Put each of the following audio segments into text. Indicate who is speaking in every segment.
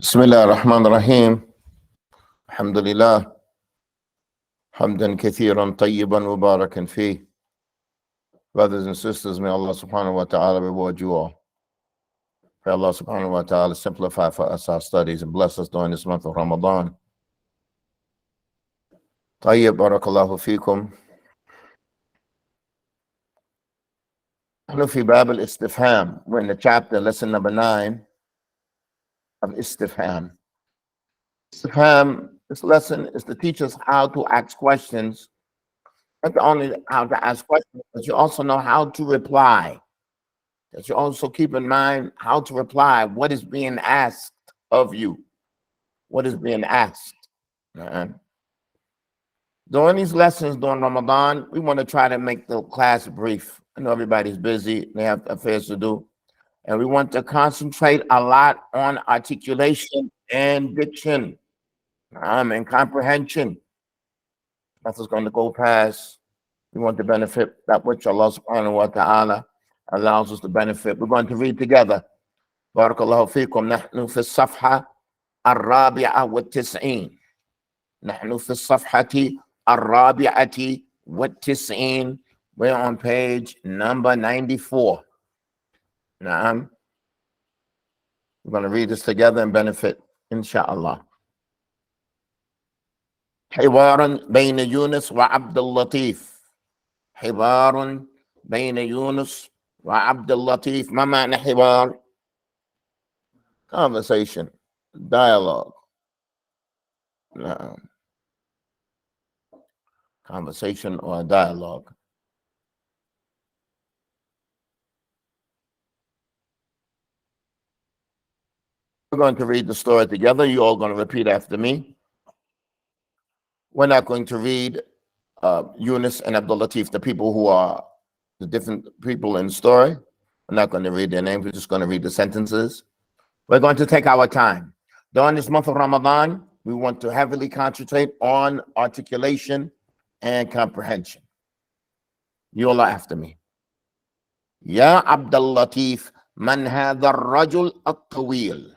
Speaker 1: بسم الله الرحمن الرحيم. الحمد لله حمدا كثيرا طيبا مباركا فيه. Brothers and sisters, may Allah subhanahu wa ta'ala reward you all. May Allah subhanahu wa ta'ala simplify for us our studies and bless us during this month of Ramadan. طيب بارك الله فيكم. نحن في باب الاستفهام. We're in the chapter, lesson number 9 of istifham. Istifham, this lesson is to teach us how to ask questions. Not only how to ask questions, but you also know how to reply. That you also keep in mind how to reply, what is being asked of you. What is being asked. During these lessons during Ramadan, we want to try to make the class brief. I know everybody's busy, they have affairs to do. And we want to concentrate a lot on articulation and diction and comprehension. Nothing's going to go past. We want to benefit that which Allah subhanahu wa ta'ala allows us to benefit. We're going to read together. Barakallahu feekum. Nahnu fi safha al-rabi'a wa tis'een. Nahnu fi safhati al-rabi'ati wa tis'een. We're on page number 94. Na'am. We're going to read this together and benefit, inshallah. حوار بين يونس وعبد اللطيف. حوار بين يونس وعبد اللطيف. ما معنى حوار؟ Conversation, dialogue. No. Conversation or dialogue. We're going to read the story together. You're all going to repeat after me. We're not going to read Yunus and Abdul-Latif, the people who are the different people in the story. We're not going to read their names. We're just going to read the sentences. We're going to take our time. During this month of Ramadan, we want to heavily concentrate on articulation and comprehension. You all are after me. Ya Abdul-Latif, man hadha ar-rajul at-tawil.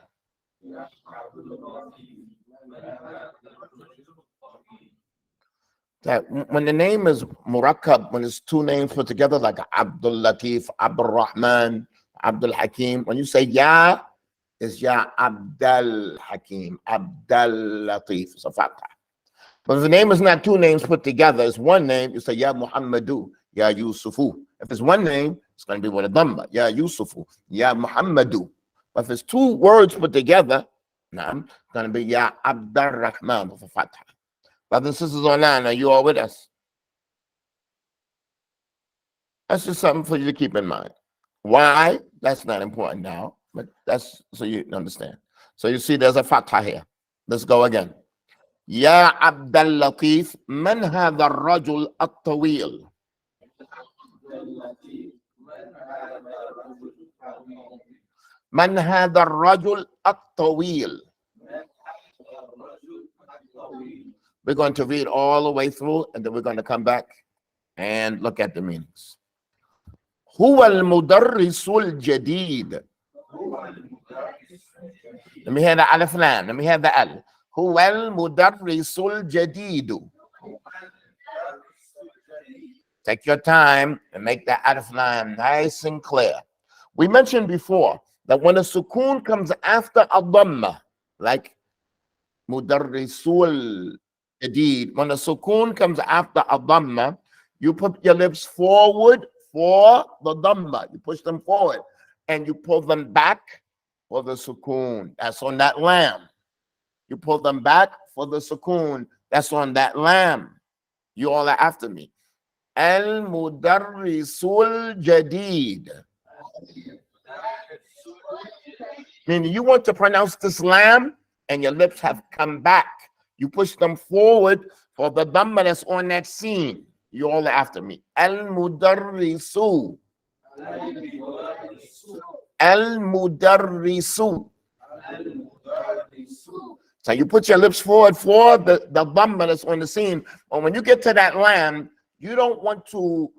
Speaker 1: That when the name is murakkab, when it's two names put together like Abdul-Latif, Abdul-Rahman, Abdul-Hakim, when you say Ya, it's Ya Abdul-Hakim, Abdul-Latif. It's a fatha. But if the name is not two names put together, it's one name, you say Ya Muhammadu, Ya Yusufu. If it's one name, it's going to be with a dhamma, Ya Yusufu, Ya Muhammadu. But if it's two words put together, it's going to be Ya Abdul-Rahman with a fatha. Brothers and sisters online, are you all with us? That's just something for you to keep in mind. Why? That's not important now, but that's so you understand. So you see there's a fatha here. Let's go again. Ya Abdul-Latif, man hadha ar-rajul at-tawil. Man hadha ar-rajul at-tawil. We're going to read all the way through, and then we're going to come back and look at the meanings. هو المدرس الجديد. Let me hear the alif lam. Let me hear the al. هو المدرس الجديد. Take your time and make that alif lam nice and clear. We mentioned before that when a sukoon comes after a dhamma, like mudarrisul jadid, when a sukoon comes after a dhamma, you put your lips forward for the dhamma. You push them forward and you pull them back for the sukoon. That's on that lam. You pull them back for the sukoon. That's on that lam. You all are after me. Al-mudarrisul jadid. Meaning you want to pronounce this lam and your lips have come back. You push them forward for the dhamma that's on that scene. You all are after me. Al-mudarrisu. Al-mudarrisu. So you put your lips forward for the dhamma that's on the scene. But when you get to that lam, you don't want to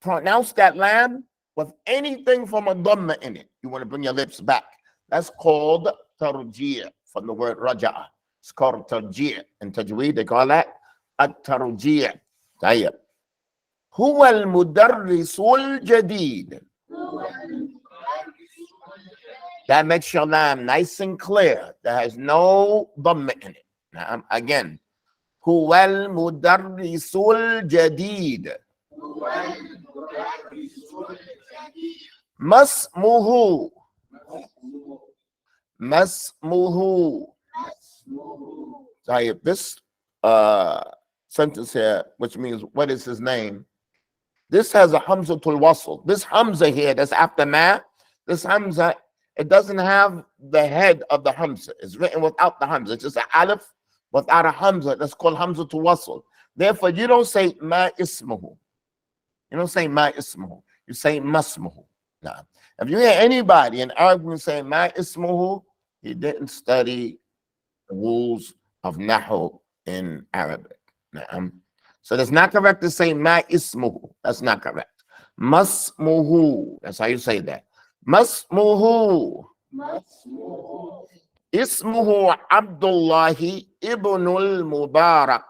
Speaker 1: pronounce that lam with anything from a dhamma in it. You want to bring your lips back. That's called at-tarji' from the word raja'a. It's called tarji'. In tajweed, they call that at-tarji'. طيب. هو المدرس الجديد. That makes your lam nice and clear. That has no dhamma in it. Now, again, هو المدرس الجديد. ما اسمه. ما اسمه. طيب, this sentence here, which means what is his name? This has a hamzatul wasl. This hamza here, that's after ma. This hamza, it doesn't have the head of the hamza. It's written without the hamza. It's just an alif without a hamza. That's called hamzatul wasl. Therefore, you don't say ma ismuhu. You don't say ma ismuhu. You say masmuhu. Now, if you hear anybody in argument say ma ismuhu, he didn't study the rules of nahu in Arabic. Now, so that's not correct to say ma ismuhu. That's not correct. Masmuhu. That's how you say that. Masmuhu. Ismuhu Abdullahi ibnul Mubarak.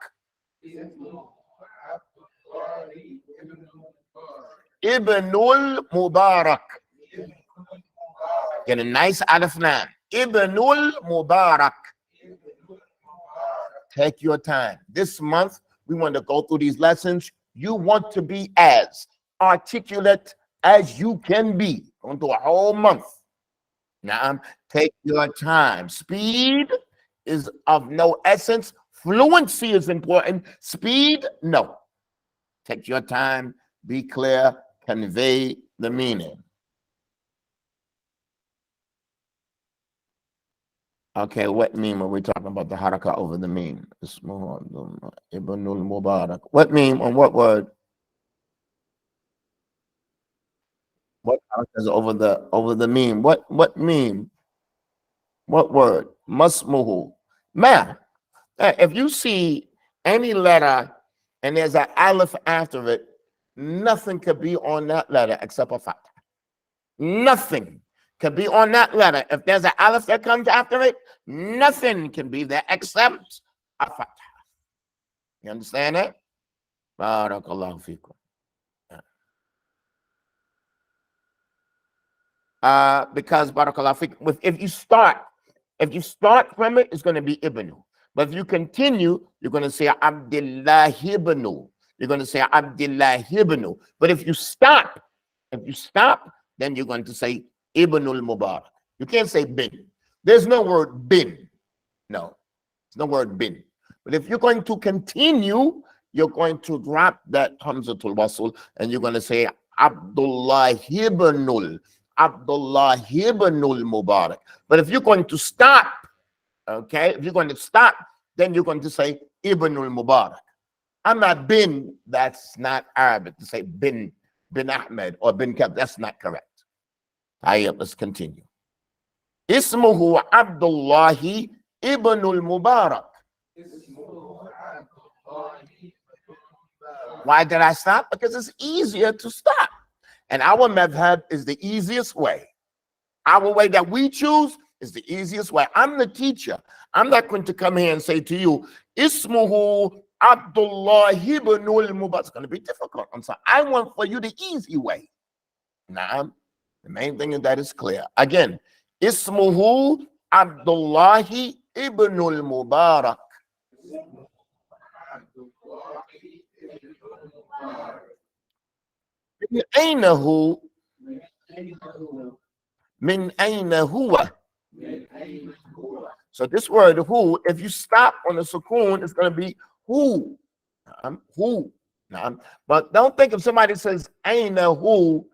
Speaker 1: Ibnul Mubarak. Get a nice alif lam. Ibnul Mubarak. Take your time. This month, we want to go through these lessons. You want to be as articulate as you can be. Going through a whole month. Now, take your time. Speed is of no essence. Fluency is important. Speed, no. Take your time. Be clear. Convey the meaning. Okay, what meme are we talking about? The haraka over the meme. Ibnul Mubarak. What meme on what word? What haraka is over the meme? What meme? What word? Masmuhu. Ma. If you see any letter and there's an aleph after it, nothing could be on that letter except a fatha. Nothing can be on that letter. If there's an aleph that comes after it, nothing can be there except a fatha. You understand that? Barakallahu feekum. Because barakallahu feekum, if you start from it, it's going to be ibnu. But if you continue, you're going to say Abdullah ibnu. You're going to say Abdullah ibnu. But if you stop, then you're going to say Ibnul Mubarak. You can't say bin. There's no word bin. No, there's no word bin. But if you're going to continue, you're going to drop that hamzatul wasl and you're going to say Abdullah ibnul Mubarak. But if you're going to stop, okay, if you're going to stop, then you're going to say Ibnul Mubarak. I'm not bin, that's not Arabic to say bin Ahmed or bin Kab. That's not correct. Let's continue. Ismuhu Abdullahi ibnul Mubarak. Why did I stop? Because it's easier to stop. And our madhab is the easiest way. Our way that we choose is the easiest way. I'm the teacher. I'm not going to come here and say to you, Ismuhu Abdullah ibnul Mubarak. It's going to be difficult. So I want for you the easy way. Now, the main thing is that it's clear. Again, Ismuhu Abdullahi ibnul Mubarak. من أين هو؟ من أين هو? So this word who, if you stop on the sukoon, it's going to be who. Who. But don't think if somebody says aina who,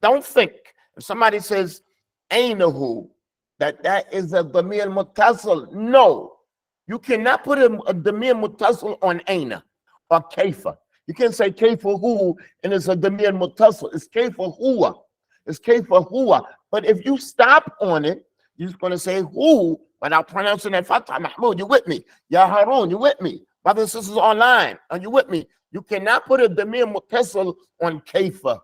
Speaker 1: don't think if somebody says aina who, that is a damir muttasil. No. You cannot put a damir muttasil on aina or kaifa. You can't say kaifa who and it's a damir muttasil. It's kaifa huwa. It's kaifa huwa. But if you stop on it, you're just going to say who without pronouncing that fatha. Mahmoud, you with me? Ya Harun, you with me? Brothers and sisters online, are you with me? You cannot put a damir muttasil on kaifa.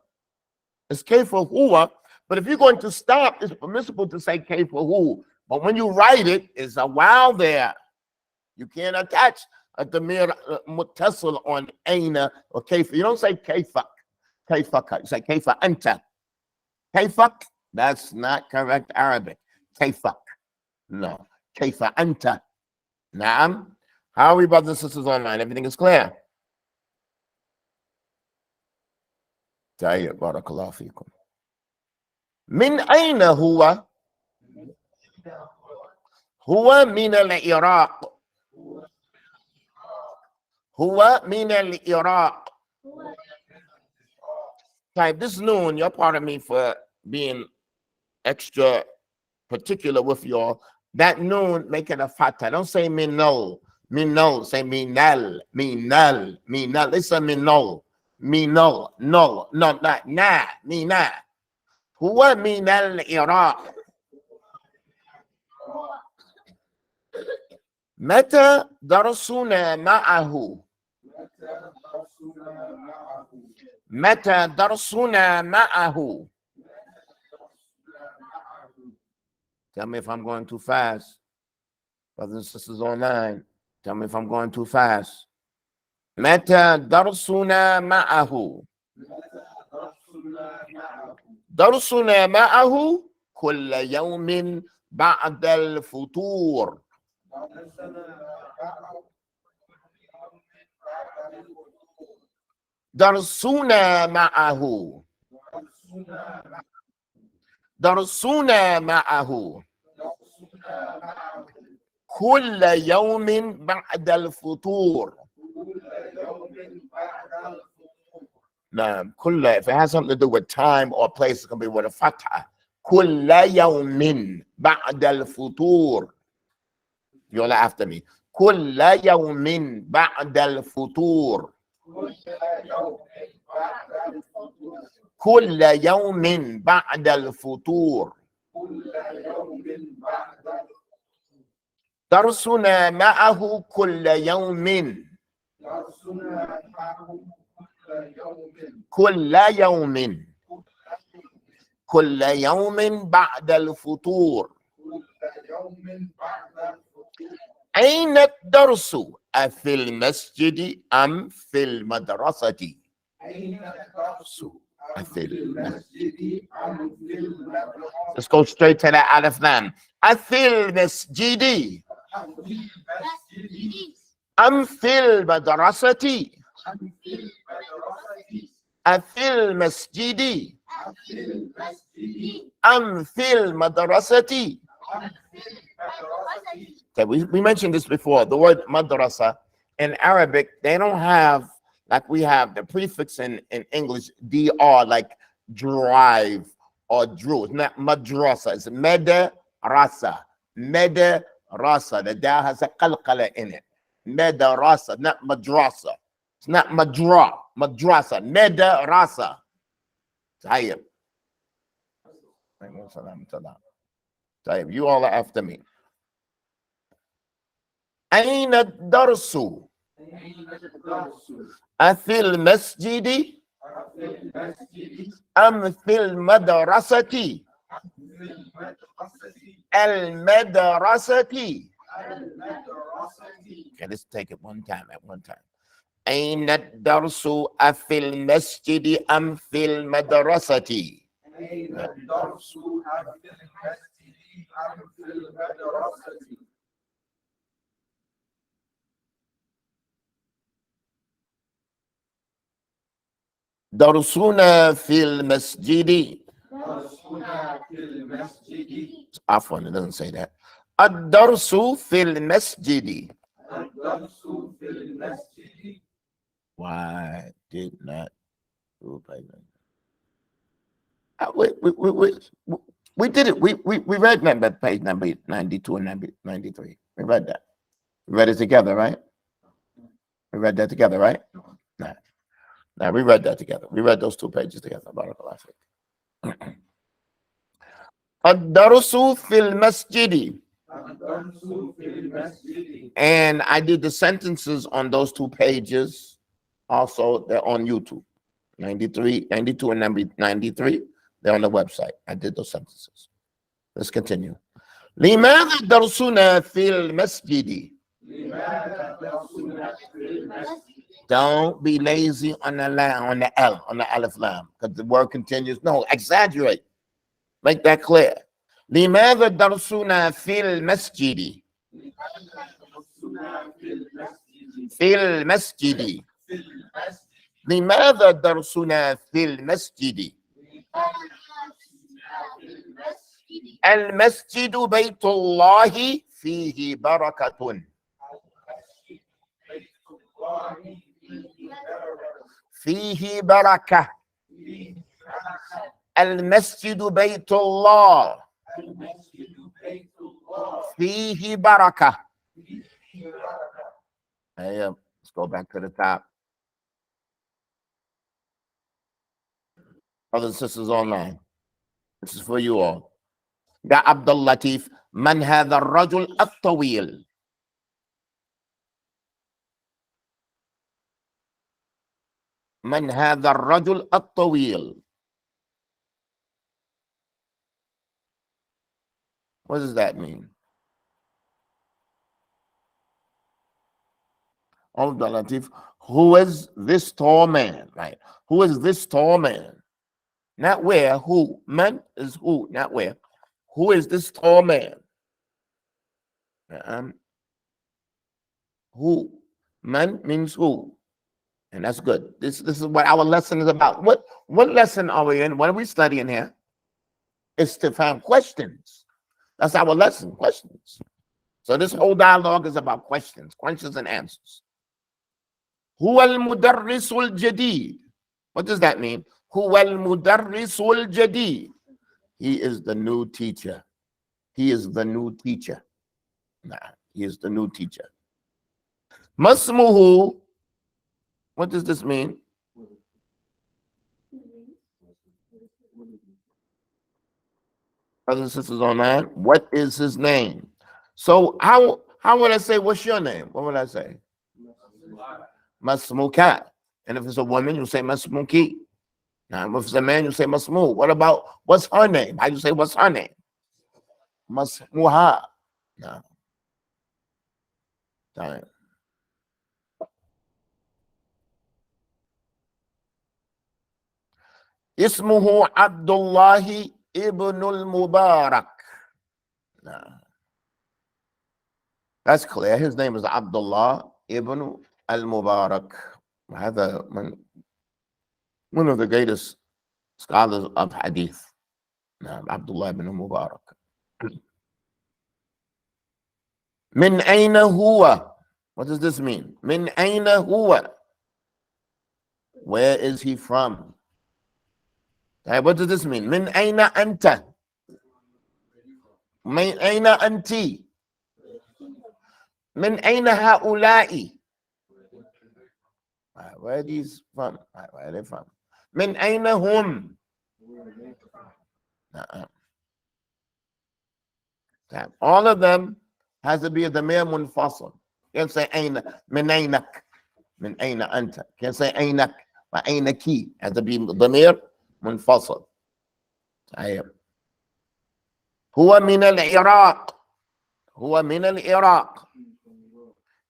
Speaker 1: It's kaifa huwa. But if you're going to stop, it's permissible to say kaifa who. But when you write it, it's a wow there. You can't attach a damir muttasil on aina or kayfa. You don't say kayfak. Kayfak. You say kayfa anta. Kayfak. That's not correct Arabic. Kayfak. No. Kayfa anta. Naam. How are we, brothers and sisters online? Everything is clear. طيب بارك الله فيكم. من أين هو؟ هو من العراق. هو من العراق. Type this noon, you're part of me for being extra particular with y'all. That noon, make it a fatah. Don't say minol. Minol. Say minal. Minal. Minal. Listen, minol. Minol. No. No, not na. Mina. هو من العراق. متى درسنا معه؟ متى درسنا معه؟ Tell me if I'm going too fast. Brothers and sisters online, tell me if I'm going too fast. متى درسنا معه؟ درسنا معه كل يوم بعد الفطور. درسنا معه. درسنا معه كل يوم بعد الفطور. Now, kulla, if it has something to do with time or place, it can be with a fatha. Kulla yawmin ba'da al-futur. You're after me. Kulla yawmin ba'da al-futur. Kulla yawmin ba'da al-futur. درسنا معه كل يوم. كل يوم. كل يوم بعد الفطور. أين الدرس؟ أفي المسجد أم في المدرسة؟ أين الدرس؟ أفي المسجد أم في المدرسة؟ Let's go straight to that alif lam. أفي المسجد أم في المدرسة؟ أفي المسجد أم في المدرسة؟ Okay, we mentioned this before. The word madrasa in Arabic, they don't have, like we have the prefix in English, dr, like drive or drew. It's not madrasa, it's medarasa. Medarasa. The dal has a qalqala in it. Medarasa, not madrasa. It's not madrasa. Medarasa. Tayyib. Tayyib. You all are after me. أين الدرس؟ أفي المسجد أم في المدرسة؟ المدرسة. Okay, let's take it one time at one time. أين الدرس أفي المسجد أم في المدرسة؟ أين الدرس أفي المسجد أم في المدرسة؟ درسنا في المسجد. عفوا, it doesn't say that. الدرس في المسجد. Why did not do we did it. We read number page number 92 and number 93. We read that. We read it together, right? We read that together, right? No. Now we read that together. We read those 2 pages together. الدرس في المسجد. And I did the sentences on those 2 pages. Also, they're on YouTube. 92 and 93. They're on the website. I did those sentences. Let's continue. لماذا درسنا في المسجد? Don't be lazy on the lam, on the L, on the Aleph Lam, because the word continues. No, exaggerate. Make that clear. لماذا درسنا في المسجد? في المسجد. لماذا درسنا في المسجد؟ المسجد بيت الله فيه بركة. فيه بركة. المسجد بيت الله فيه بركة. Hey, let's go back to the top. Brothers and sisters online, this is for you all. يا عبد اللطيف من هذا الرجل الطويل؟ من هذا الرجل الطويل؟ What does that mean? Abdul Latif, who is this tall man? Right? Who is this tall man? Not where, who. Man is who, not where. Who is this tall man? Who? Man means who. And that's good. This is what our lesson is about. What lesson are we in? What are we studying here? It's to find questions. That's our lesson, questions. So this whole dialogue is about questions and answers. هو المدرس الجديد. What does that mean? هو المدرس الجديد. He is the new teacher. He is the new teacher. Nah, he is the new teacher. ما اسمه? What does this mean? Brothers and sisters online, what is his name? So how would I say, what's your name? What would I say? Masmuka. And if it's a woman, you say Masmuki. Now, if it's a man, you say Masmu. What about, what's her name? How do you say, what's her name? Masmuha. No. Time. Ismuhu Abdullahi ibn al-Mubarak. No. That's clear. His name is Abdullah ibn al-Mubarak. One of the greatest scholars of hadith. Abdullah ibn al-Mubarak. Min ayna huwa? What does this mean? Min ayna huwa? Where is he from? What does this mean? Min ayna anta? Min ayna anti? Min ayna haula'i? Where are these from? Where are they from? Min ayna hum? All of them has to be a damir munfasal. Can't say ayna, min aynak, min ayna anta. Can't say aynak, but aynaki. Has to be damir munfasal. هو من العراق. هو من العراق.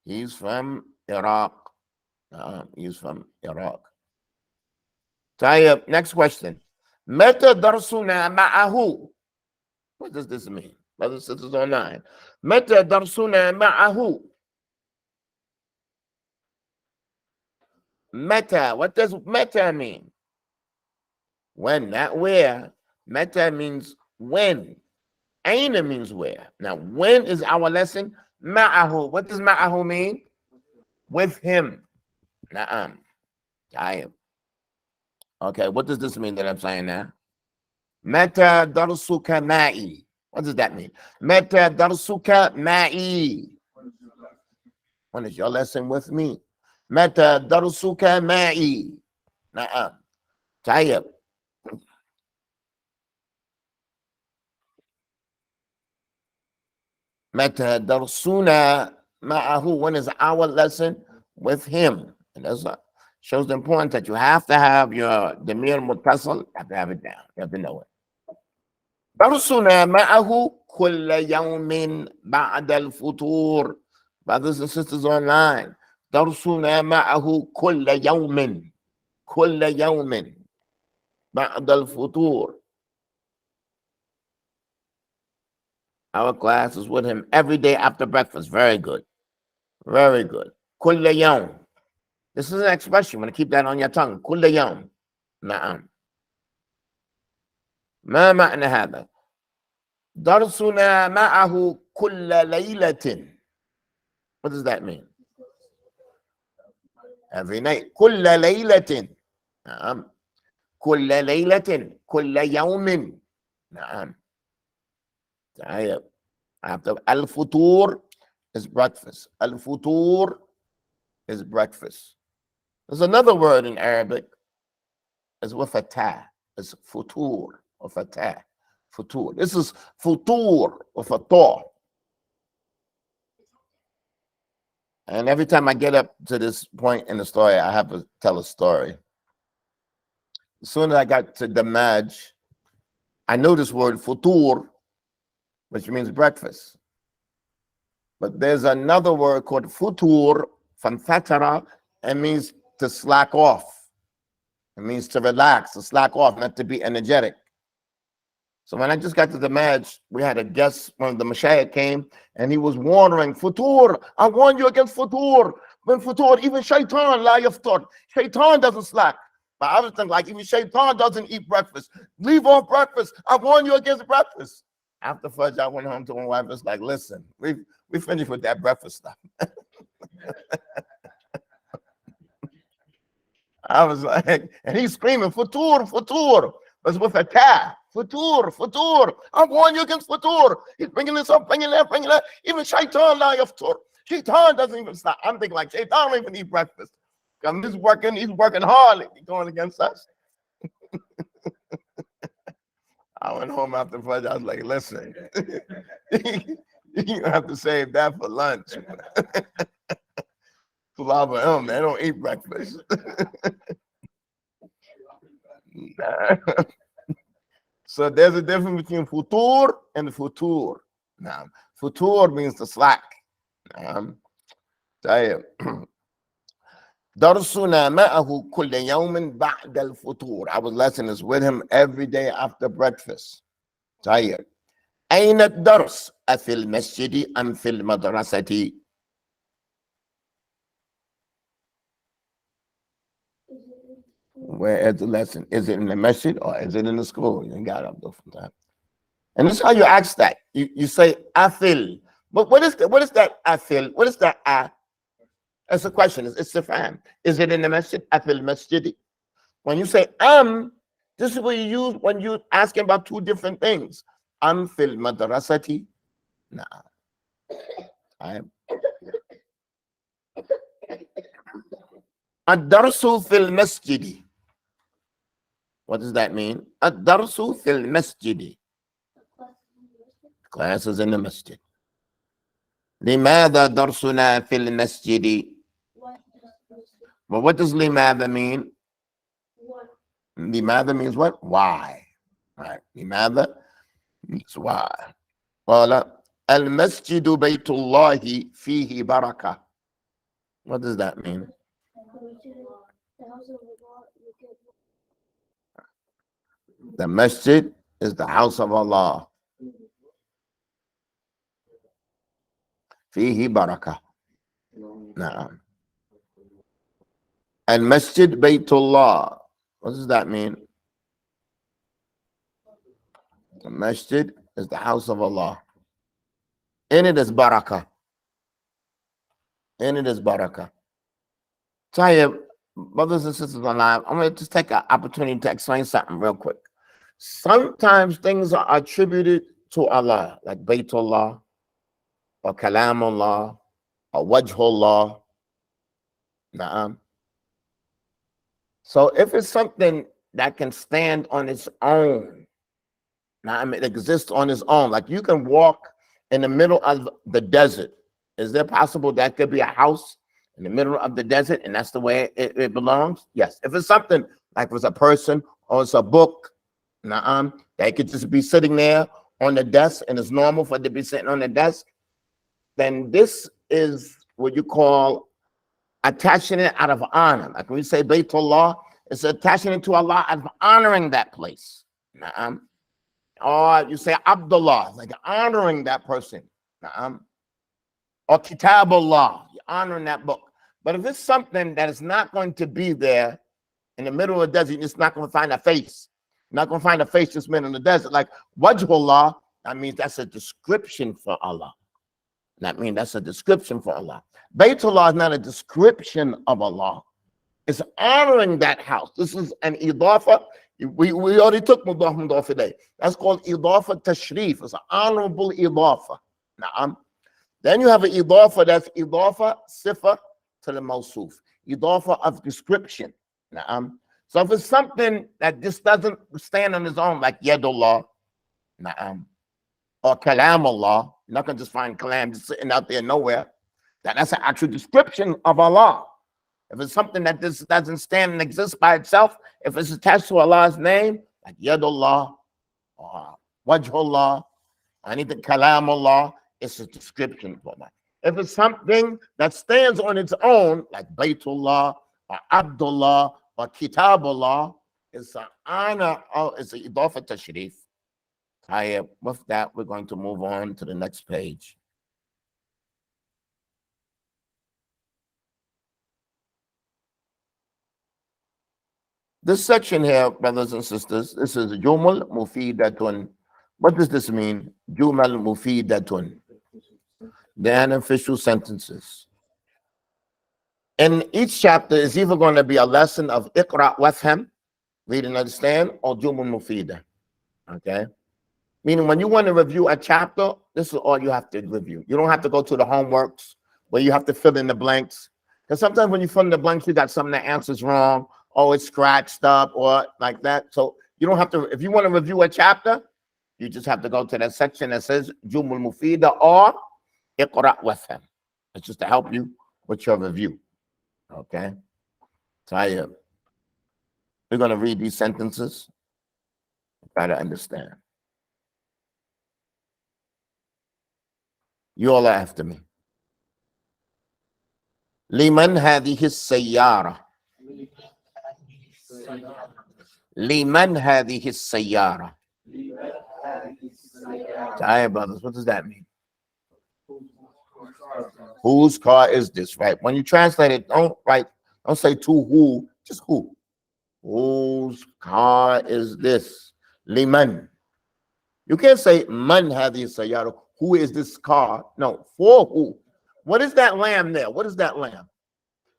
Speaker 1: He's from Iraq. He's from Iraq. طيب, next question. متى درسنا معه? What does this mean? Brothers and sisters online. متى درسنا معه? Meta. What does meta mean? When, not where. Meta means when. Aina means where. Now, when is our lesson? Ma'ahu. What does ma'ahu mean? With him. Na'am. Okay, what does this mean that I'm saying now? Meta darsuka ma'i. What does that mean? Meta darsuka ma'i. When is your lesson with me? Meta darsuka ma'i. Na'am. Tayyib. Meta darsuna ma'ahu. When is our lesson with him? And that's shows the importance that you have to have your damir muttasil. You have to have it down. You have to know it. درسنا معه كل يوم بعد الفطور. Brothers and sisters online, درسنا معه كل يوم بعد الفطور. Our class is with him every day after breakfast. Very good. Very good. كل يوم. This is an expression. You want to keep that on your tongue. كل يوم. نعم. ما معنى هذا؟ درسنا معه كل ليلة. What does that mean? Every night. كل ليلة. نعم. كل ليلة. كل يوم. نعم. طيب. After الفطور is breakfast. الفطور is breakfast. There's another word in Arabic. It's with a ta. It's futur with a ta. Futur. This is futur with a ta. And every time I get up to this point in the story, I have to tell a story. As soon as I got to the Maj, I know this word futur, which means breakfast. But there's another word called futur from fatara. It means to slack off. It means to relax, to slack off, not to be energetic. So when I just got to the Maj, we had a guest, one of the Mashayikh came, and he was warning, Futur, I warn you against Futur. When Futur, even Shaitan, la yaftar. Shaitan doesn't slack. But I was thinking, like, even Shaitan doesn't eat breakfast. Leave off breakfast. I warn you against breakfast. After Fudge, I went home to my wife. It's like, listen, we finished with that breakfast stuff. I was like, and he's screaming, Futur, Futur. But with a ta, Futur, Futur. I warn you against Futur. He's bringing this up, bringing that, bringing that. Even Shaitan, la yaftur. Shaitan doesn't even stop. I'm thinking like, Shaitan don't even eat breakfast. He's working hard. He's going against us. I went home after Fudge. I was like, listen, you have to save that for lunch. They don't eat breakfast. So there's a difference between futur and futur. Now, futur means to slack. درسنا معه كل يوم بعد الفطور. Our lesson is with him every day after breakfast. طيب. أين الدرس؟ أفي المسجد أم في المدرسة؟ Where is the lesson? Is it in the masjid or is it in the school? You got up there from time. And this is how you ask that. You say afil. But what is that afil? What is that a? That's a question. It's a fan. Is it in the masjid? Afil masjid. When you say this is what you use when you're asking about two different things. Fil madrasati. Nah. Ad-darsu fil masjidi. What does that mean? Ad-darsu fil masjidi. Class is in the masjid. لماذا درسنا في المسجد? Well, what does لماذا mean? لماذا means what? Why? Right. لماذا means why. قال المسجد بيت الله فيه بركة. What does that mean? The masjid is the house of Allah. فيه بركة. نعم. المسجد بيت الله. What does that mean? The masjid is the house of Allah. In it is barakah. In it is barakah. Tayyib, brothers and sisters online, I'm going to just take an opportunity to explain something real quick. Sometimes things are attributed to Allah, like Baytullah, or Kalamullah, or Wajhullah. Na'am. So if it's something that can stand on its own, na'am, it exists on its own, like you can walk in the middle of the desert. Is there possible that could be a house in the middle of the desert and that's the way it belongs? Yes. If it's something like it's a person or it's a book, na'am, They could just be sitting there on the desk, and it's normal for it to be sitting on the desk, then this is what you call attaching it out of honor. Like when we say Baytullah, it's attaching it to Allah out of honoring that place. Or you say Abdullah, like honoring that person. Or Kitabullah, you're honoring that book. But if it's something that is not going to be there in the middle of the desert, you're just not going to find a face. You're not going to find a face just in the desert. Like Wajhullah, that means that's a description for Allah. That means that's a description for Allah. Baytullah is not a description of Allah. It's honoring that house. This is an idafa. We already took mudaf today. That's called idafa tashrif. It's an honorable idafa. Then you have an idafa that's idafa sifa to the mawsuf. Idafa of description. So if it's something that just doesn't stand on its own, like yadullah, or kalamullah, you're not going to just find kalam just sitting out there nowhere. That's an actual description of Allah. If it's something that just doesn't stand and exist by itself, if it's attached to Allah's name, like yadullah, or wajhullah, or anything kalamullah, it's a description for that. If it's something that stands on its own, like Baytullah, or Abdullah, or Kitabullah, it's an honor, it's an idafa tashrif. With that, we're going to move on to the next page. This section here, brothers and sisters, this is Jumal Mufidatun. What does this mean? Jumal Mufidatun. The unofficial sentences. In each chapter is either going to be a lesson of Iqra wafham, read and understand, or Jumal Mufida. Okay? Meaning when you want to review a chapter, this is all you have to review. You don't have to go to the homeworks where you have to fill in the blanks. Because sometimes when you fill in the blanks, you got something that answers wrong, or it's scratched up, or like that. So you don't have to, if you want to review a chapter, you just have to go to that section that says Jumul Mufida or Iqra Wafham. It's just to help you with your review. Okay? So we're going to read these sentences. Try to understand. You all are after me. Liman hadhihi sayyara. Liman hadhihi sayyara. Hi, brothers, what does that mean? Whose car is this, right? When you translate it, don't say to who, just who. Whose car is this? Liman. You can't say man hadhihi sayyara. Who is this car? No, for who? What is that lamb there? What is that lamb?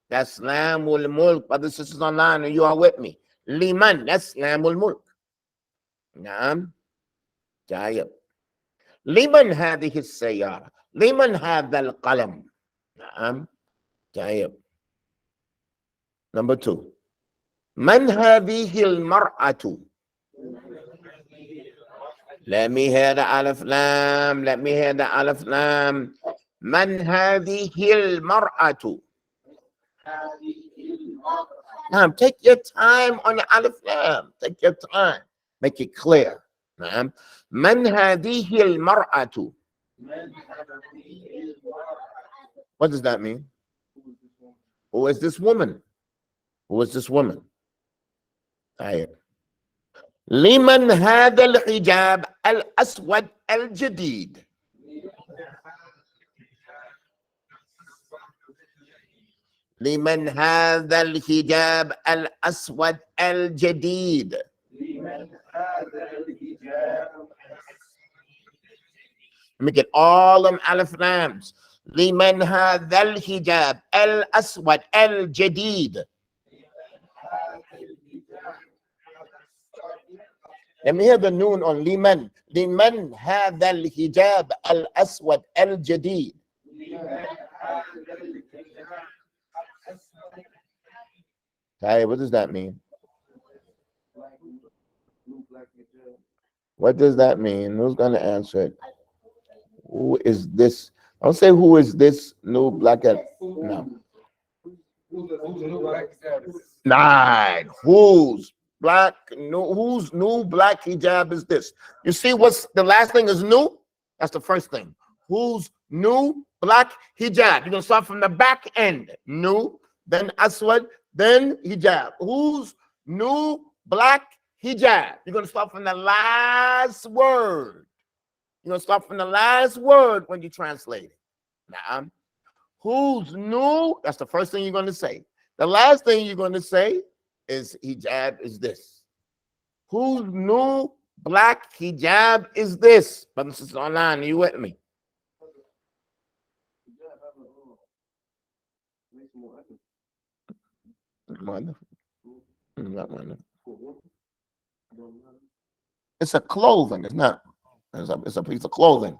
Speaker 1: That's lamb ul mulk. Brothers and sisters online, and you are with me. Liman, that's lamb ul mulk. Naam. Jayab. Liman hadhihi sayyara. Liman hadha al qalam. Naam. Jayab. Number 2. Man hadhihi al mar'atu. Let me hear the alif lam. Let me hear the alif lam. Man hadhihi al mar'atu. Now, take your time on the alif lam. Take your time. Make it clear. Man hadhihi al mar'atu. What does that mean? Who is this woman? Who is this woman? لمن هذا الحجاب الأسود الجديد. لمن هذا الحجاب الأسود الجديد. Make it all them alif lams. لمن هذا الحجاب الأسود الجديد. Let me hear the noon on liman. Liman hadha al-hijab al-aswad al-jadid. Hey, what does that mean? What does that mean? Who's going to answer it? Who is this? Don't say who is this new black cat. No. Nah, whose? black, new, whose new black hijab is this? You see what's the last thing is new? That's the first thing. Whose new black hijab? You're gonna start from the back end. New, then aswad, then hijab. Whose new black hijab? You're gonna start from the last word. You're gonna start from the last word when you translate it. Now, who's new? That's the first thing you're gonna say. The last thing you're gonna say is hijab is this. Whose new black hijab is this? Brothers and sisters online, are you with me? It's a clothing, it's not. It's a piece of clothing.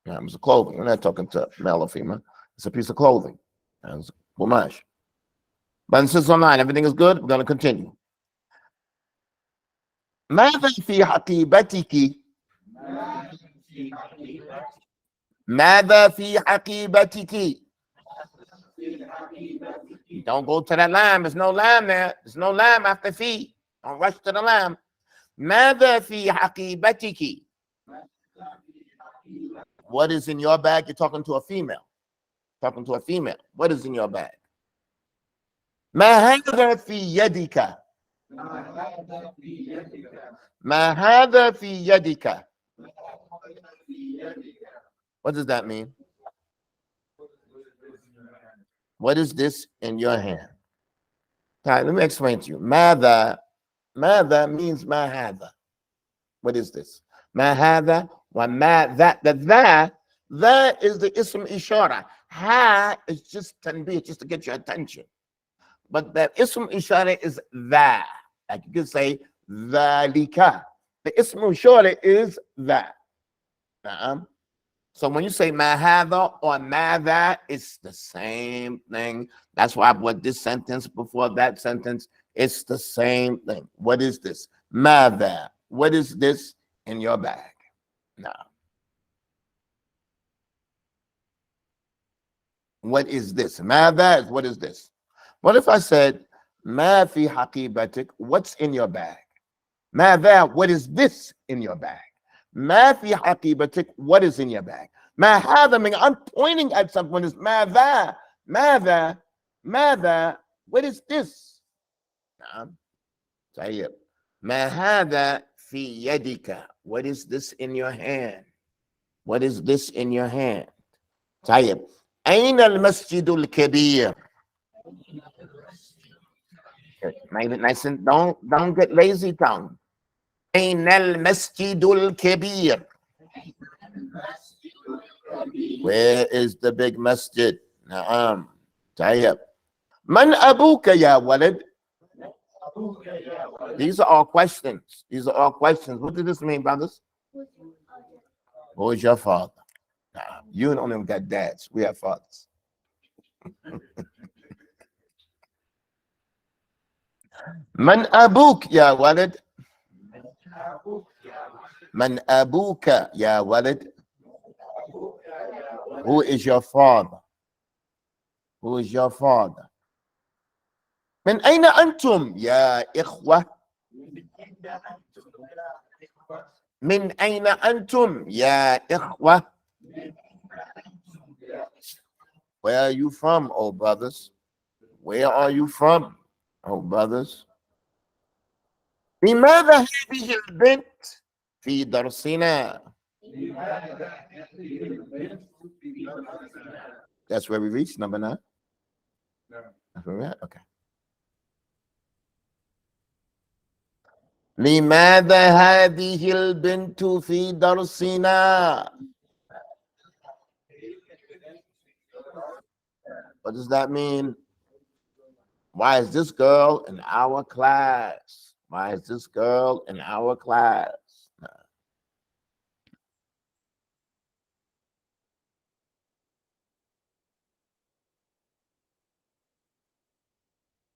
Speaker 1: It's a clothing. We're not talking to male or female. It's a piece of clothing. It's Gumash. But since online, everything is good, we're going to continue. ماذا في حقيبتك؟ ماذا في حقيبتك؟ Don't go to that lamb. There's no lamb there. There's no lamb after fi. Don't rush to the lamb. ماذا في حقيبتك? What is in your bag? You're talking to a female. Talking to a female. What is in your bag? ما هذا في يدك؟ ما هذا في يدك؟ What does that mean? What is this in your hand? All right, let me explain to you. ماذا means ما هذا. What is this? ما هذا وما ذا. That is the ism ishara. Ha is just tanbih, just to get your attention. But the ism ishara is that. Like you can say dhalika. The ism ishara is that. So when you say mahadha or madha, it's the same thing. That's why I put this sentence before that sentence. It's the same thing. What is this? Madha. What is this in your bag? Now, what is this? Madha is what is this? What if I said, ma fi haqibatik, what's in your bag? Madha, what is this in your bag? Ma fi haqibatik, what is in your bag? Ma hadha, meaning I'm pointing at something. Is madha, what is this? Tayyib. Ma hadha fi yadika, what is this in your hand? What is this in your hand? Tayyib. Aina al-Masjid Al-Kabir. Nice and don't get lazy tongue. Aina al-Masjid Al-Kabir. Where is the big masjid? Naam. Tayyib. Man abuka ya walad? These are all questions. These are all questions. What does this mean, brothers? Who is your father? Nah, you don't even got dads. We have fathers. Man abuk ya walad? Man abuka ya walad? Who is your father? Who is your father? من أين أنتم يا إخوة؟ من أين أنتم يا إخوة؟ Where are you from, oh brothers? Where are you from, oh brothers? لماذا هذه البنت في درسنا? That's where we reached, number 9. That's where we're at? Okay. لماذا هذه البنت في درسنا? What does that mean? Why is this girl in our class? Why is this girl in our class?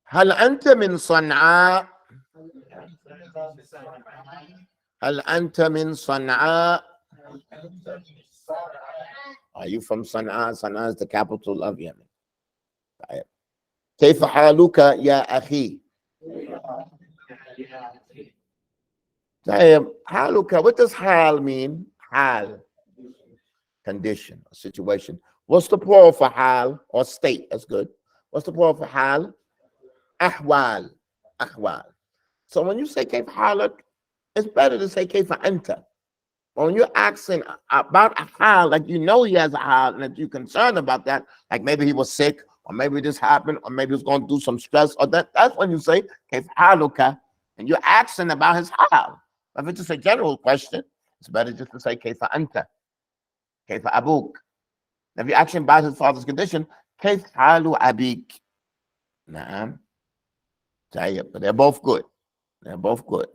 Speaker 1: هل أنت من صنعاء؟ هل أنت من صنعاء؟ Are you from Sana'a? Sana'a is the capital of Yemen. كيف حالك يا أخي؟ Haluka, what does hal mean? Hal, condition, a situation. What's the plural for hal or state? That's good. What's the plural for hal? Ahwal. Ahwal. So when you say kayf halak, it's better to say kayfa anta. When you're asking about a hal, like you know he has a hal, and that you're concerned about that, like maybe he was sick, or maybe this happened, or maybe he's going through some stress, or that's when you say kayf haluka, and you're asking about his hal. If it's just a general question, it's better just to say kayfa anta, kayfa abuk. If you're asking about his father's condition, kayf halu abik. Naam. But they're both good. They're both good.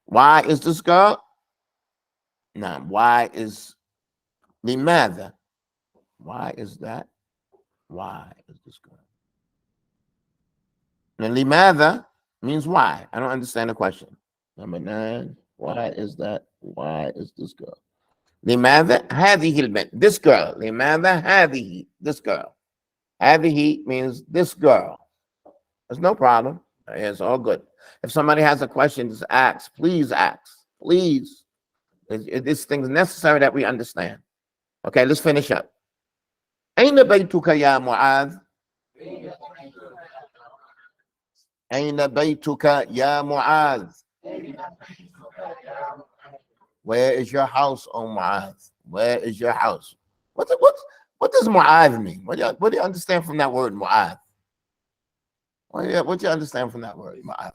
Speaker 1: Why is this girl? Now, why is limadha? Why is that? Why is this girl? Now, limadha means why. I don't understand the question. Number 9. Why is that? Why is this girl? Limadha hadhihi al-bint. This girl. Limadha hadhihi. This girl. Hadhihi means this girl. There's no problem. It's all good. If somebody has a question, just ask. Please ask. Please. This thing's necessary that we understand. Okay, let's finish up. أين بيتك يا معاذ؟ أين بيتك يا معاذ؟ Where is your house, O Mu'adh? Where is your house? What does Mu'adh mean? What do you understand from that word, Mu'adh? What do you understand from that word, Mu'adh?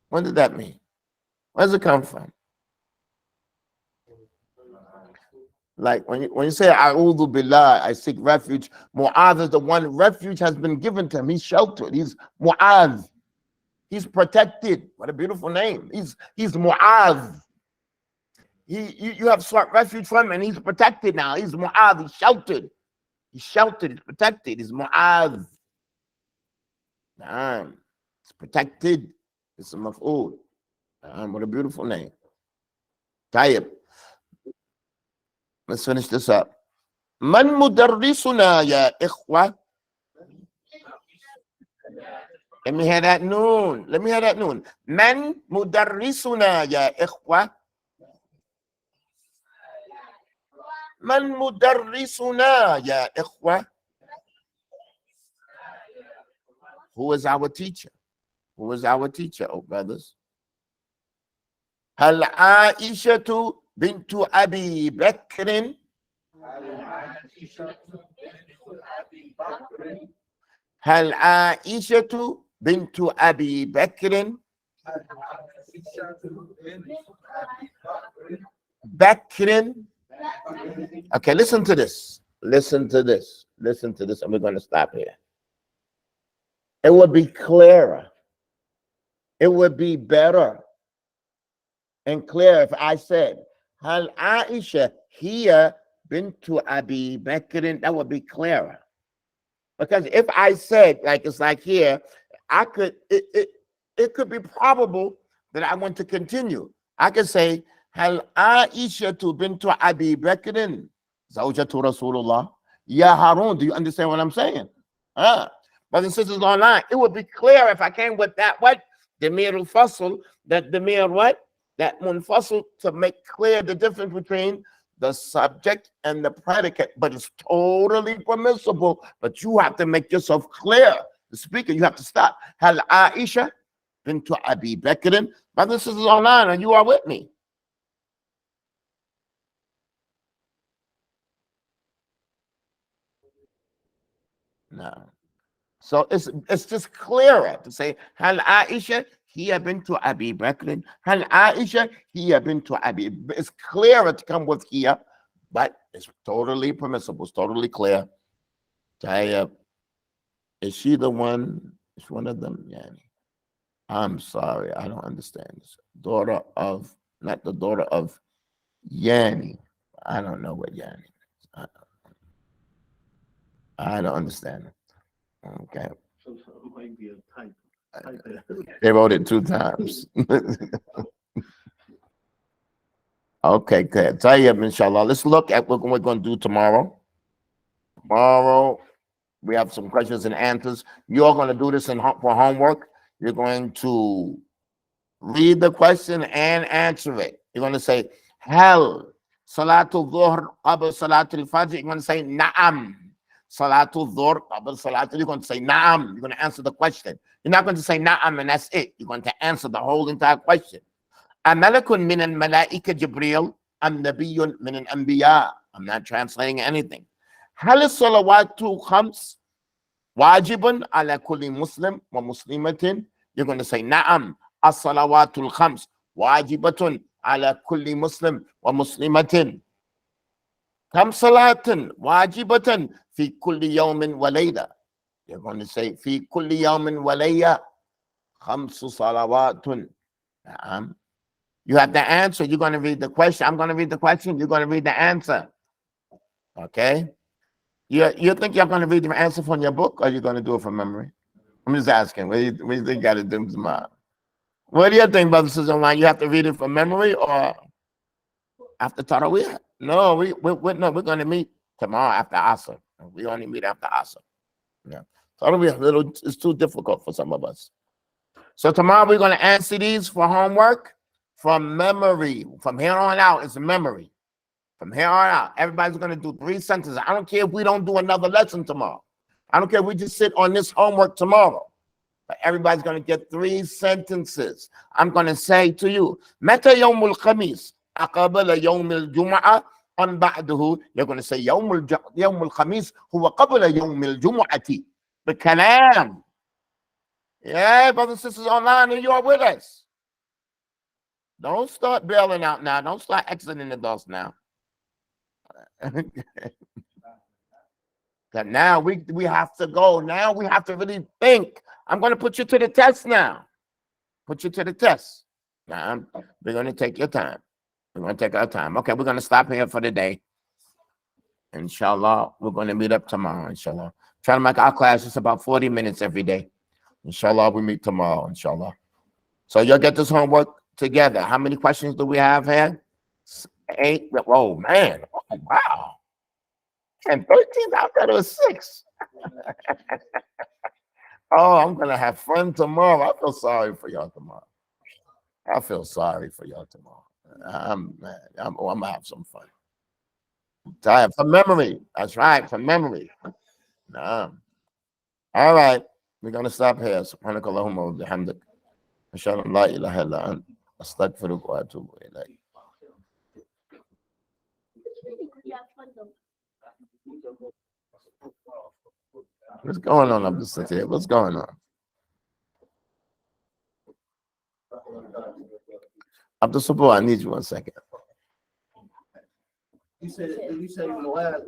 Speaker 1: What did that mean? Where does it come from? Like when you say A'udhu Billah, I seek refuge, Mu'adh is the one refuge has been given to him. He's sheltered. He's Mu'adh. He's protected. What a beautiful name. He's Mu'adh. You have sought refuge from him, and he's protected now. He's Mu'adh. He's sheltered. He's sheltered. He's protected. He's Mu'adh. It's protected. It's a maf'ul. What a beautiful name. Tayyib. Let's finish this up. Man mudarrisuna ya ikhwa. Let me hear that noon. Let me hear that noon. Man mudarrisuna ya ikhwa. Man mudarrisuna ya ikhwa. Who is our teacher? Who is our teacher, oh brothers? Hal Aishatu bintu Abi Bakrin. Hal Aishatu bintu Abi Bakrin. Bakrin. Okay, listen to this. Listen to this. Listen to this, and we're going to stop here. It would be clearer. It would be better and clear if I said, Hal Aisha hiya bintu Abi Bakrin. That would be clearer. Because if I said, like it's like here, it could be probable that I want to continue. I could say, Hal Aisha bintu Abi Bakrin zawjatu Rasulullah. Ya Harun, do you understand what I'm saying? Brothers and sisters online, it would be clear if I came with that what? Damir al-Fasl, that Damir what? That munfasl, to make clear the difference between the subject and the predicate. But it's totally permissible, but you have to make yourself clear. The speaker, you have to stop. Hal Aisha bintu Abi Bakrin. Brothers and sisters online, and you are with me. No. So it's just clearer to say Hal Aisha hiya bintu Abi Bakrin. Hal Aisha hiya bintu Abi. It's clearer to come with here, but it's totally permissible. It's totally clear. Is she the one? Is one of them? Yani. I'm sorry, I don't understand this. Daughter of, not the daughter of Yani. I don't know what Yani is. I don't understand it. Okay.
Speaker 2: So it might be a type.
Speaker 1: They wrote it 2 times. Okay, good. Tayyib, inshallah. Let's look at what we're going to do tomorrow. Tomorrow, We have some questions and answers. You're going to do this for homework. You're going to read the question and answer it. You're going to say, Hal Salatul Dhuhr qabl Salatul Fajr. You're going to say, Na'am. Salatul Dhuhr qabl Salatul. You're going to say, Na'am. You're going to answer the question. You're not going to say, Na'am, and that's it. You're going to answer the whole entire question. Amalakun min al-malaika Jibreel, am nabiyyun min al-anbiya. I'm not translating anything. Hal salawatu khams wajibun ala kulli muslim wa muslimatin. You're going to say, Na'am. As-salawatul khams wajibatun ala kulli muslim wa muslimatin. Kam salatin wajibatan fi kulli yawmin wa layla. You're going to say, fi kulli yawmin wa layla khamsu salawatun. Na'am. You have the answer. You're going to read the question. I'm going to read the question. You're going to read the answer. Okay? You think you're going to read the answer from your book, or you're going to do it from memory? I'm just asking. What do you think you got to do tomorrow? What do you think, brothers and sisters online? You have to read it from memory or after Tarawih? No, we're going to meet tomorrow after Asr. We only meet after Asr. Yeah. Tarawih it's too difficult for some of us. So tomorrow we're going to answer these for homework from memory. From here on out, it's memory. From here on out, everybody's going to do 3 sentences. I don't care if we don't do another lesson tomorrow. I don't care if we just sit on this homework tomorrow. But everybody's going to get 3 sentences. I'm going to say to you, Meta yawmul khamis, aqabala yawmul jum'ah, an ba'dahu. You're going to say, yawmul khamis, huwa qabala yawmul jum'ati. The kalam. Yeah, brothers and sisters online, and you are with us. Don't start bailing out now. Don't start exiting the doors now. That now we have to go. Now we have to really think. I'm going to put you to the test now. Put you to the test. Now, we're going to take your time. We're going to take our time. Okay, we're going to stop here for the day. Inshallah, we're going to meet up tomorrow, inshallah. Try to make our class just about 40 minutes every day. Inshallah, we meet tomorrow, inshallah. So you'll get this homework together. How many questions do we have here? 8. Oh, man. Oh, wow. And 13, I thought it was 6. Oh, I'm going to have fun tomorrow. I feel sorry for y'all tomorrow. I feel sorry for y'all tomorrow. I'm going to have some fun. Tired. From memory. That's right. From memory. All right. We're going to stop here. Subhanakallahumma wa bihamdik. Ashhadu an la ilaha illa ant. Astaghfiruka wa atubu ilayk. What's going on up this here? What's going on? Abdul Sabur, I need you 1 second.
Speaker 2: You said in the last